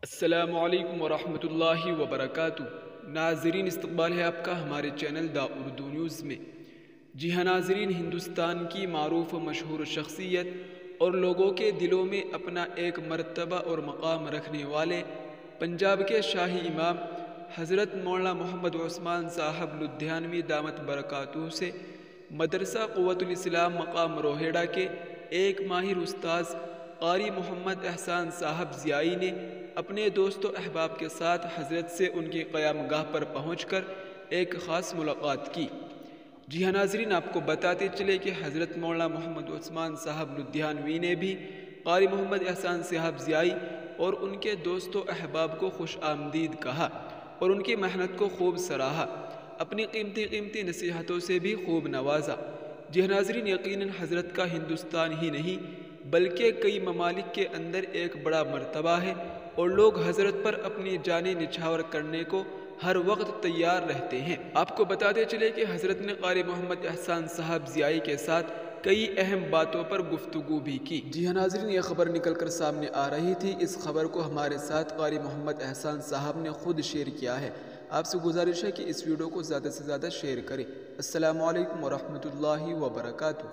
السلام علیکم ورحمۃ اللہ وبرکاتہ۔ ناظرین، استقبال ہے آپ کا ہمارے چینل دا اردو نیوز میں۔ جی ہاں ناظرین، ہندوستان کی معروف و مشہور شخصیت اور لوگوں کے دلوں میں اپنا ایک مرتبہ اور مقام رکھنے والے پنجاب کے شاہی امام حضرت مولانا محمد عثمان صاحب لدھیانوی دامت برکاتہ سے مدرسہ قوت الاسلام مقام روہیڑہ کے ایک ماہر استاذ قاری محمد احسان صاحب ضیائی نے اپنے دوست و احباب کے ساتھ حضرت سے ان کی قیام گاہ پر پہنچ کر ایک خاص ملاقات کی۔ جی ہاں ناظرین، آپ کو بتاتے چلے کہ حضرت مولانا محمد عثمان صاحب لدھیانوی نے بھی قاری محمد احسان صاحب ضیائی اور ان کے دوست و احباب کو خوش آمدید کہا اور ان کی محنت کو خوب سراہا، اپنی قیمتی نصیحتوں سے بھی خوب نوازا۔ جی ہاں ناظرین، یقیناً حضرت کا ہندوستان ہی نہیں بلکہ کئی ممالک کے اندر ایک بڑا مرتبہ ہے اور لوگ حضرت پر اپنی جانیں نچھاور کرنے کو ہر وقت تیار رہتے ہیں۔ آپ کو بتاتے چلے کہ حضرت نے قاری محمد احسان صاحب ضیائی کے ساتھ کئی اہم باتوں پر گفتگو بھی کی۔ جی ہاں ناظرین، یہ خبر نکل کر سامنے آ رہی تھی۔ اس خبر کو ہمارے ساتھ قاری محمد احسان صاحب نے خود شیئر کیا ہے۔ آپ سے گزارش ہے کہ اس ویڈیو کو زیادہ سے زیادہ شیئر کریں۔ السلام علیکم ورحمۃ اللہ وبرکاتہ۔